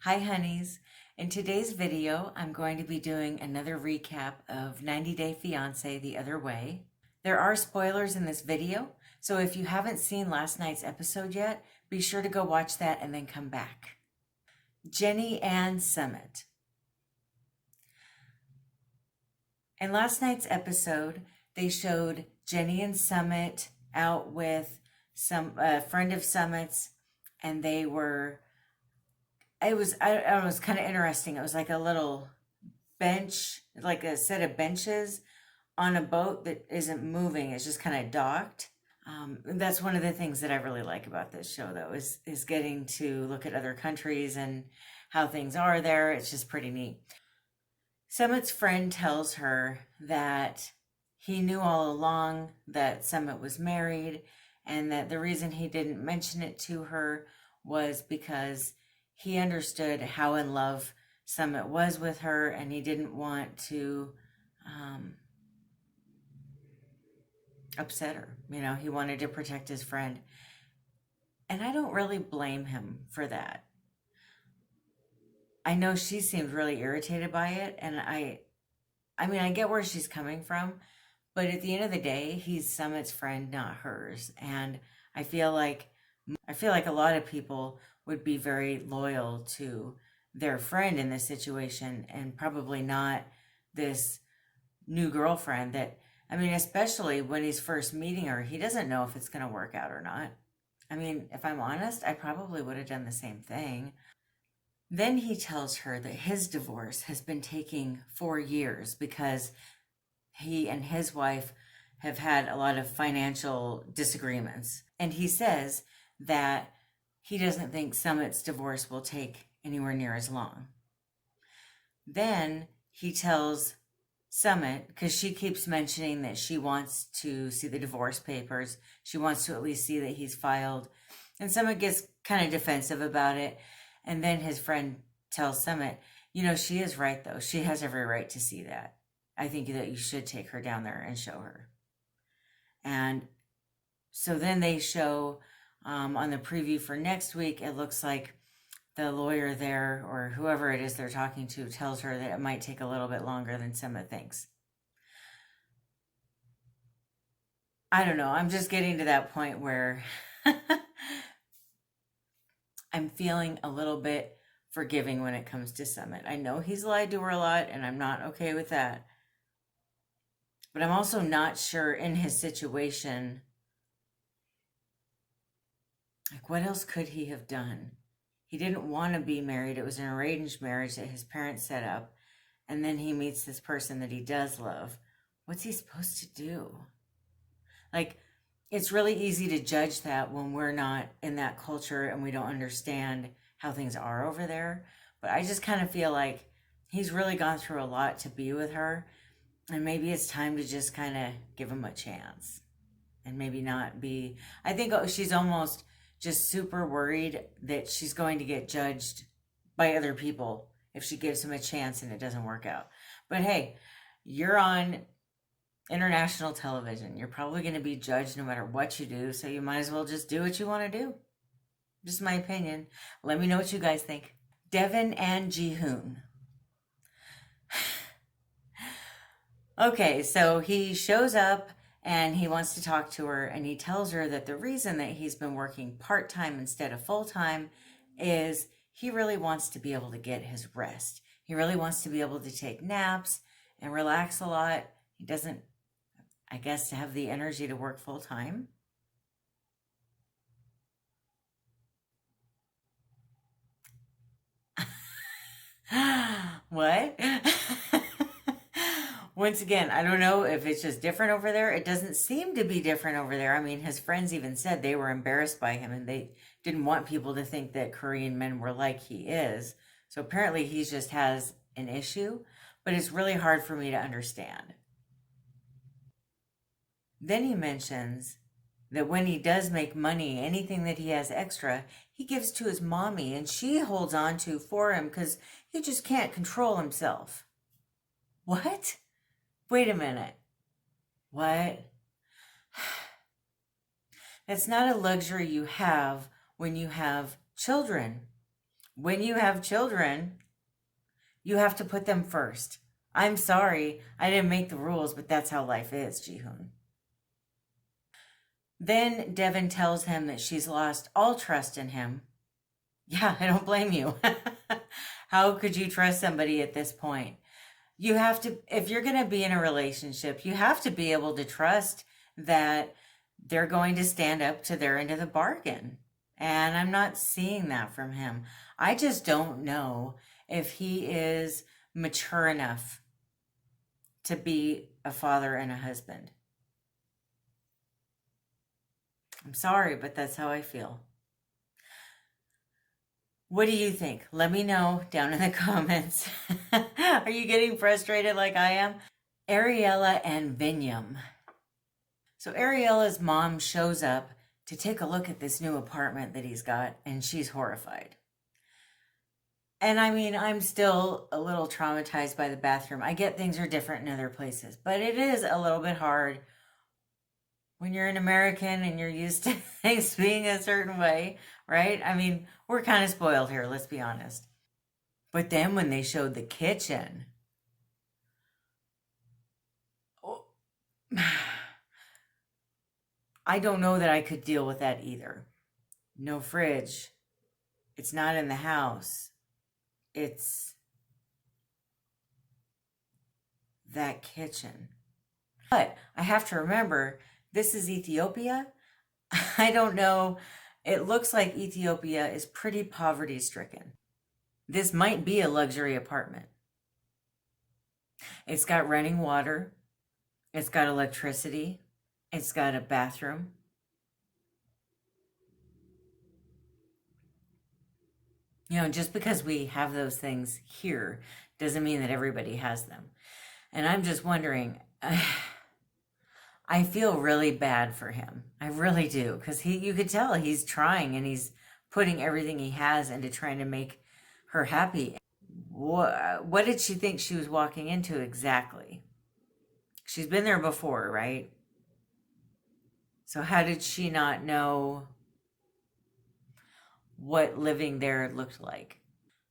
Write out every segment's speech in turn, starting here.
Hi honeys. In today's video, I'm going to be doing another recap of 90 Day Fiance the Other Way. There are spoilers in this video, so if you haven't seen last night's episode yet, be sure to go watch that and then come back. Jenny and Sumit. In last night's episode, they showed Jenny and Sumit out with a friend of Sumit's, and they were, it was kind of interesting. It was like a little bench, like a set of benches on a boat that isn't moving. It's just kind of docked. That's one of the things that I really like about this show, though, is getting to look at other countries and how things are there. It's just pretty neat. Summit's friend tells her that he knew all along that Sumit was married, and that the reason he didn't mention it to her was because he understood how in love Sumit was with her, and he didn't want to upset her. You know, he wanted to protect his friend. And I don't really blame him for that. I know she seemed really irritated by it, and I mean, I get where she's coming from, but at the end of the day, he's Summit's friend, not hers. And I feel like a lot of people would be very loyal to their friend in this situation, and probably not this new girlfriend that, I mean, especially when he's first meeting her, he doesn't know if it's going to work out or not. I mean, if I'm honest, I probably would have done the same thing. Then he tells her that his divorce has been taking 4 years because he and his wife have had a lot of financial disagreements. And he says that he doesn't think Summit's divorce will take anywhere near as long. Then he tells Sumit, because she keeps mentioning that she wants to see the divorce papers. She wants to at least see that he's filed. And Sumit gets kind of defensive about it. And then his friend tells Sumit, you know, she is right, though. She has every right to see that. I think that you should take her down there and show her. And so then they show on the preview for next week, it looks like the lawyer there, or whoever it is they're talking to, tells her that it might take a little bit longer than Sumit thinks. I don't know. I'm just getting to that point where I'm feeling a little bit forgiving when it comes to Sumit. I know he's lied to her a lot, and I'm not okay with that. But I'm also not sure in his situation, like, what else could he have done? He didn't want to be married. It was an arranged marriage that his parents set up. And then he meets this person that he does love. What's he supposed to do? Like, it's really easy to judge that when we're not in that culture and we don't understand how things are over there. But I just kind of feel like he's really gone through a lot to be with her. And maybe it's time to just kind of give him a chance. And maybe not be... I think she's almost just super worried that she's going to get judged by other people if she gives him a chance and it doesn't work out. But hey, you're on international television. You're probably going to be judged no matter what you do, so you might as well just do what you want to do. Just my opinion. Let me know what you guys think. Deavan and Jihoon. Okay, so he shows up and he wants to talk to her, and he tells her that the reason that he's been working part-time instead of full-time is he really wants to be able to get his rest. He really wants to be able to take naps and relax a lot. He doesn't, I guess, have the energy to work full-time. What? Once again, I don't know if it's just different over there. It doesn't seem to be different over there. I mean, his friends even said they were embarrassed by him and they didn't want people to think that Korean men were like he is. So apparently he just has an issue, but it's really hard for me to understand. Then he mentions that when he does make money, anything that he has extra, he gives to his mommy, and she holds on to for him because he just can't control himself. What? Wait a minute. What? That's not a luxury you have when you have children. when you have children, you have to put them first. I'm sorry, I didn't make the rules, but that's how life is, Jihoon. Then Deavan tells him that she's lost all trust in him. Yeah, I don't blame you. How could you trust somebody at this point? You have to, if you're going to be in a relationship, you have to be able to trust that they're going to stand up to their end of the bargain. And I'm not seeing that from him. I just don't know if he is mature enough to be a father and a husband. I'm sorry, but that's how I feel. What do you think? Let me know down in the comments. Are you getting frustrated like I am? Ariela and Vinyum. So Ariela's mom shows up to take a look at this new apartment that he's got, and she's horrified. And I mean, I'm still a little traumatized by the bathroom. I get things are different in other places, but it is a little bit hard when you're an American and you're used to things being a certain way, right? I mean, we're kind of spoiled here, let's be honest. But then when they showed the kitchen, oh, I don't know that I could deal with that either. No fridge. It's not in the house. It's that kitchen. But I have to remember, this is Ethiopia. I don't know. It looks like Ethiopia is pretty poverty stricken. This might be a luxury apartment. It's got running water. It's got electricity. It's got a bathroom. You know, just because we have those things here doesn't mean that everybody has them. And I'm just wondering, I feel really bad for him. I really do. Because you could tell he's trying and he's putting everything he has into trying to make her happy. What did she think she was walking into exactly? She's been there before, right? So how did she not know what living there looked like?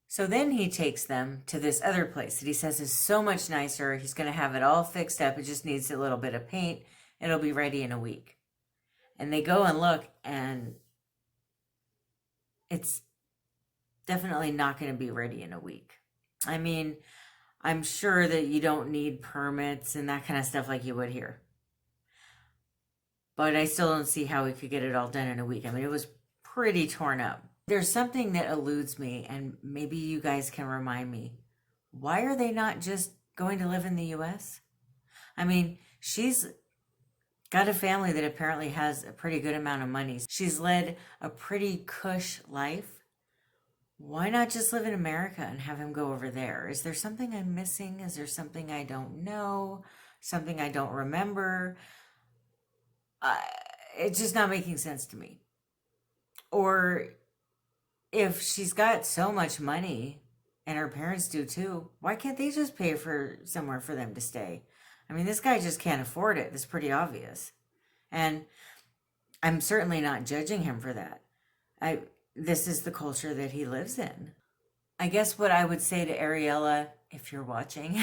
So then he takes them to this other place that he says is so much nicer. He's going to have it all fixed up. It just needs a little bit of paint. It'll be ready in a week. And they go and look, and it's definitely not going to be ready in a week. I mean, I'm sure that you don't need permits and that kind of stuff like you would here. But I still don't see how we could get it all done in a week. I mean, it was pretty torn up. There's something that eludes me, and maybe you guys can remind me. Why are they not just going to live in the U.S.? I mean, she's got a family that apparently has a pretty good amount of money. She's led a pretty cush life. Why not just live in America and have him go over there? Is there something I'm missing? Is there something I don't know? Something I don't remember? It's just not making sense to me. Or if she's got so much money, and her parents do too, why can't they just pay for somewhere for them to stay? I mean, this guy just can't afford it. It's pretty obvious. And I'm certainly not judging him for that. This is the culture that he lives in. I guess what I would say to Ariela, if you're watching,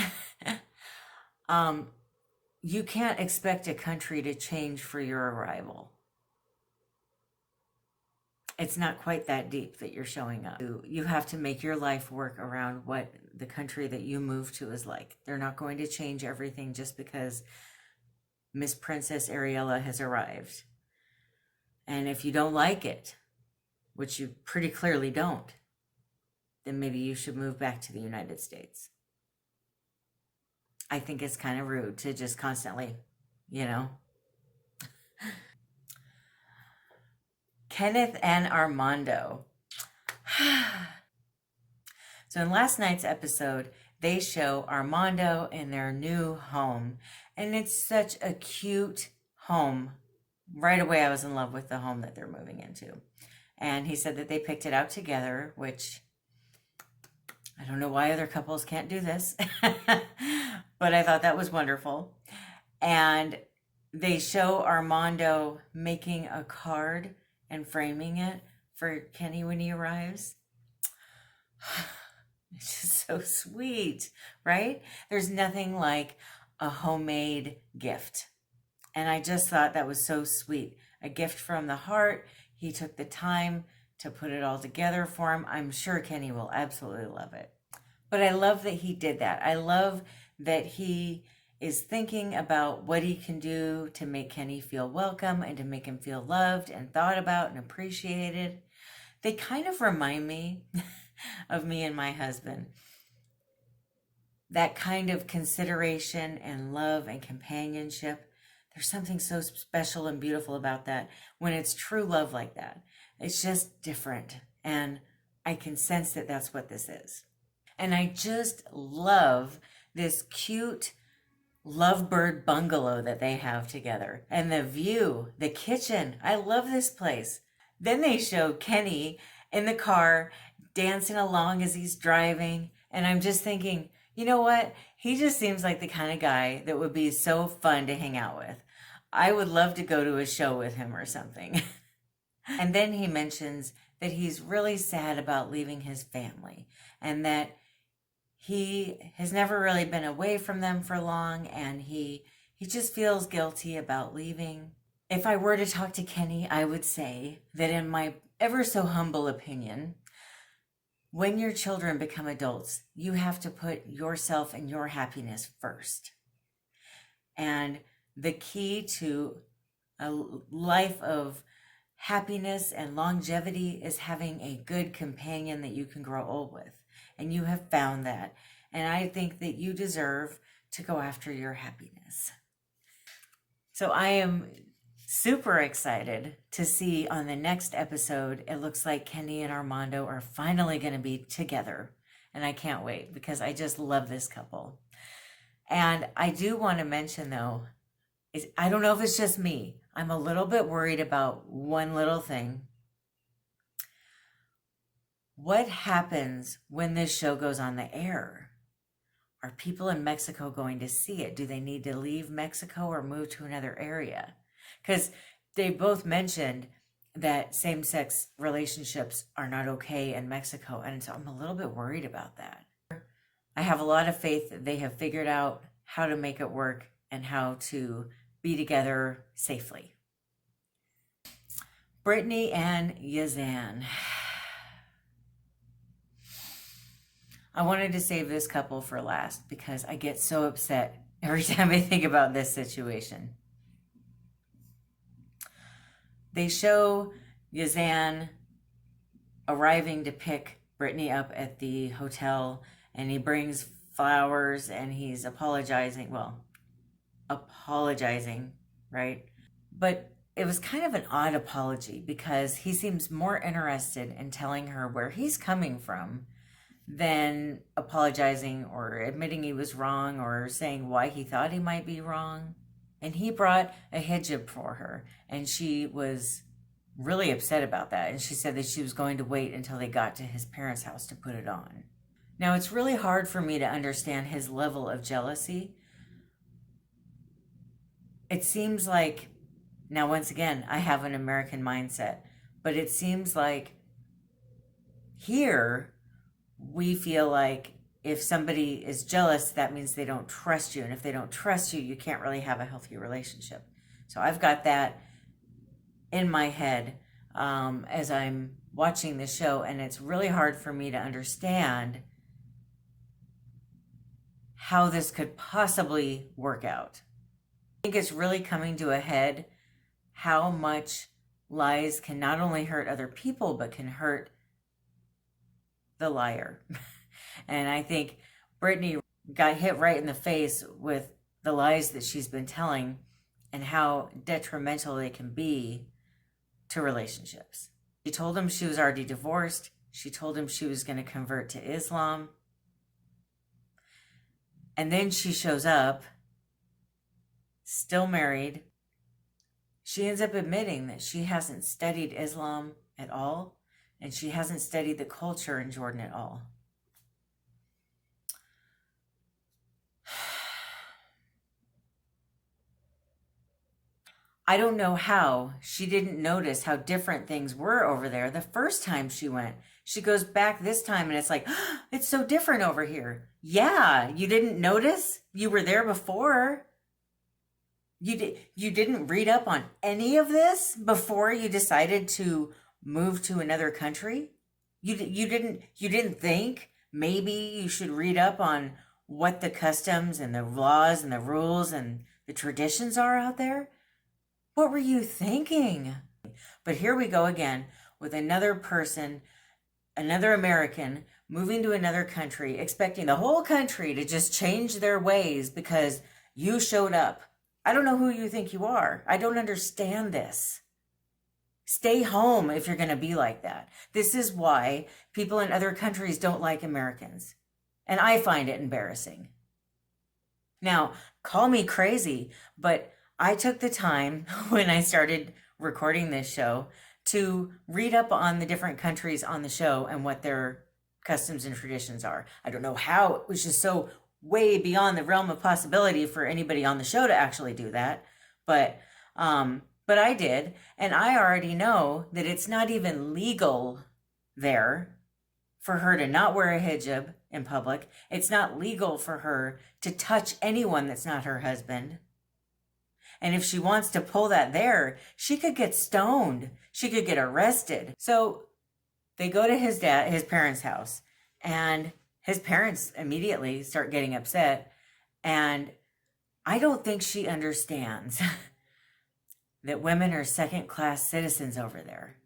you can't expect a country to change for your arrival. It's not quite that deep that you're showing up. You have to make your life work around what the country that you move to is like. They're not going to change everything just because Miss Princess Ariela has arrived. And if you don't like it, which you pretty clearly don't, then maybe you should move back to the United States. I think it's kind of rude to just constantly, you know. Kenneth and Armando. So in last night's episode, they show Armando in their new home. And it's such a cute home. Right away, I was in love with the home that they're moving into. And he said that they picked it out together, which I don't know why other couples can't do this. But I thought that was wonderful. And they show Armando making a card and framing it for Kenny when he arrives. It's just so sweet, right? There's nothing like a homemade gift. And I just thought that was so sweet. A gift from the heart. He took the time to put it all together for him. I'm sure Kenny will absolutely love it. But I love that he did that. I love that he is thinking about what he can do to make Kenny feel welcome and to make him feel loved and thought about and appreciated. They kind of remind me of me and my husband. That kind of consideration and love and companionship. There's something so special and beautiful about that when it's true love like that. It's just different. And I can sense that that's what this is. And I just love this cute lovebird bungalow that they have together. And the view, the kitchen. I love this place. Then they show Kenny in the car dancing along as he's driving. And I'm just thinking, you know what? He just seems like the kind of guy that would be so fun to hang out with. I would love to go to a show with him or something. And then he mentions that he's really sad about leaving his family and that he has never really been away from them for long, and he just feels guilty about leaving. If I were to talk to Kenny, I would say that in my ever so humble opinion, when your children become adults, you have to put yourself and your happiness first. And the key to a life of happiness and longevity is having a good companion that you can grow old with. And you have found that. And I think that you deserve to go after your happiness. So I am super excited to see on the next episode, it looks like Kenny and Armando are finally going to be together. And I can't wait because I just love this couple. And I do want to mention though, I don't know if it's just me. I'm a little bit worried about one little thing. What happens when this show goes on the air? Are people in Mexico going to see it? Do they need to leave Mexico or move to another area? Because they both mentioned that same-sex relationships are not okay in Mexico. And so I'm a little bit worried about that. I have a lot of faith that they have figured out how to make it work and how to be together safely. Brittany and Yazan. I wanted to save this couple for last because I get so upset every time I think about this situation. They show Yazan arriving to pick Brittany up at the hotel, and he brings flowers and he's apologizing, right? But it was kind of an odd apology because he seems more interested in telling her where he's coming from than apologizing or admitting he was wrong or saying why he thought he might be wrong. And he brought a hijab for her, and she was really upset about that. And she said that she was going to wait until they got to his parents' house to put it on. Now, it's really hard for me to understand his level of jealousy. It seems like, now once again, I have an American mindset, but it seems like here we feel like if somebody is jealous, that means they don't trust you. And if they don't trust you, you can't really have a healthy relationship. So I've got that in my head as I'm watching the show, and it's really hard for me to understand how this could possibly work out. I think it's really coming to a head how much lies can not only hurt other people, but can hurt the liar. And I think Brittany got hit right in the face with the lies that she's been telling and how detrimental they can be to relationships. She told him she was already divorced. She told him she was going to convert to Islam. And then she shows up, still married. She ends up admitting that she hasn't studied Islam at all, and she hasn't studied the culture in Jordan at all. I don't know how she didn't notice how different things were over there the first time she went. She goes back this time and it's like, oh, it's so different over here. Yeah, you didn't notice? You were there before. You didn't read up on any of this before you decided to move to another country? You didn't think maybe you should read up on what the customs and the laws and the rules and the traditions are out there? What were you thinking? But here we go again with another person, another American moving to another country, expecting the whole country to just change their ways because you showed up. I don't know who you think you are. I don't understand this. Stay home if you're going to be like that. This is why people in other countries don't like Americans. And I find it embarrassing. Now, call me crazy, but I took the time when I started recording this show to read up on the different countries on the show and what their customs and traditions are. I don't know how, it was just so way beyond the realm of possibility for anybody on the show to actually do that. But I did, and I already know that it's not even legal there for her to not wear a hijab in public. It's not legal for her to touch anyone that's not her husband. And if she wants to pull that there, she could get stoned. She could get arrested. So they go to his parents' house, and his parents immediately start getting upset. And I don't think she understands that women are second-class citizens over there.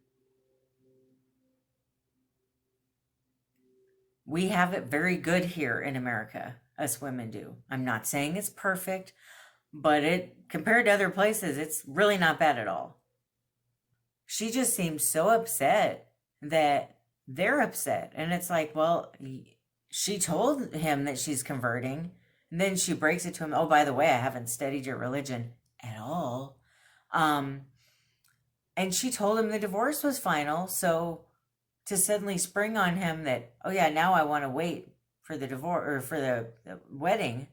We have it very good here in America, us women do. I'm not saying it's perfect, but compared to other places, it's really not bad at all. She just seems so upset that they're upset. And it's like, well, she told him that she's converting, and then she breaks it to him. Oh, by the way, I haven't studied your religion at all. And she told him the divorce was final. So to suddenly spring on him that, oh yeah, now I want to wait for the divorce or for the wedding.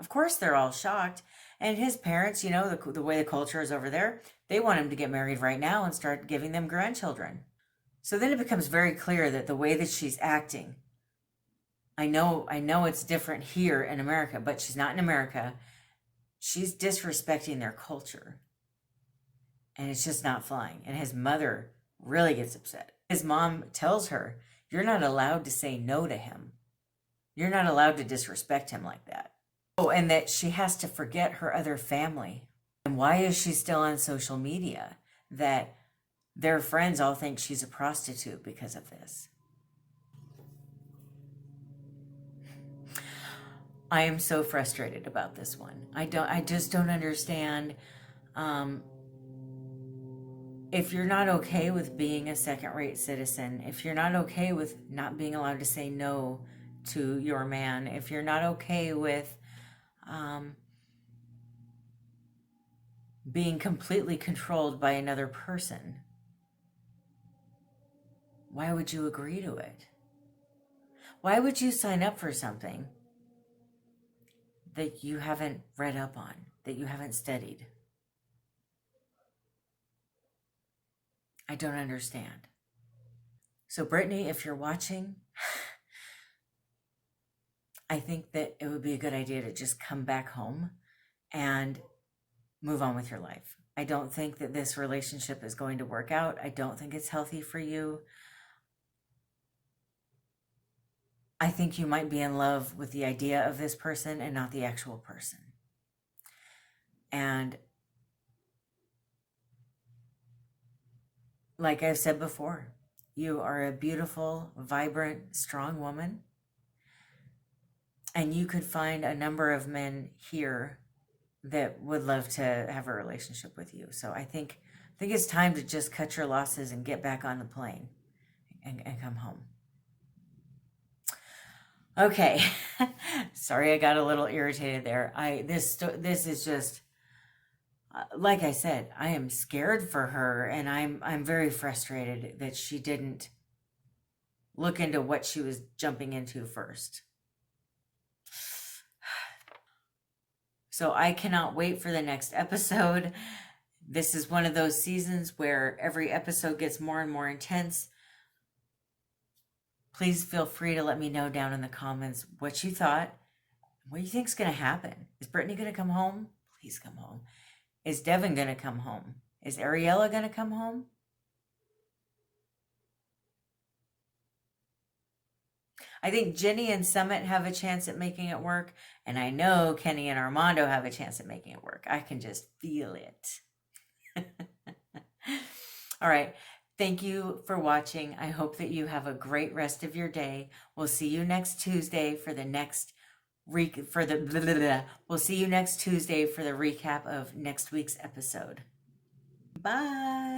Of course, they're all shocked. And his parents, you know, the way the culture is over there, they want him to get married right now and start giving them grandchildren. So then it becomes very clear that the way that she's acting, I know it's different here in America, but she's not in America. She's disrespecting their culture. And it's just not flying. And his mother really gets upset. His mom tells her, you're not allowed to say no to him. You're not allowed to disrespect him like that. Oh, and that she has to forget her other family. And why is she still on social media? That their friends all think she's a prostitute because of this. I am so frustrated about this one. I just don't understand. If you're not okay with being a second-rate citizen, if you're not okay with not being allowed to say no to your man, if you're not okay with being completely controlled by another person, why would you agree to it? Why would you sign up for something that you haven't read up on, that you haven't studied? I don't understand. So Brittany, if you're watching, I think that it would be a good idea to just come back home and move on with your life. I don't think that this relationship is going to work out. I don't think it's healthy for you. I think you might be in love with the idea of this person and not the actual person. And like I've said before, you are a beautiful, vibrant, strong woman. And you could find a number of men here that would love to have a relationship with you. So I think it's time to just cut your losses and get back on the plane and come home. Okay. Sorry, I got a little irritated there. This is just, like I said, I am scared for her, and I'm very frustrated that she didn't look into what she was jumping into first. So I cannot wait for the next episode. This is one of those seasons where every episode gets more and more intense. Please feel free to let me know down in the comments what you thought. What do you think's going to happen? Is Brittany going to come home? Please come home. Is Deavan going to come home? Is Ariela going to come home? I think Jenny and Sumit have a chance at making it work. And I know Kenny and Armando have a chance at making it work. I can just feel it. All right. Thank you for watching. I hope that you have a great rest of your day. We'll see you next Tuesday for the next we'll see you next Tuesday for the recap of next week's episode. Bye.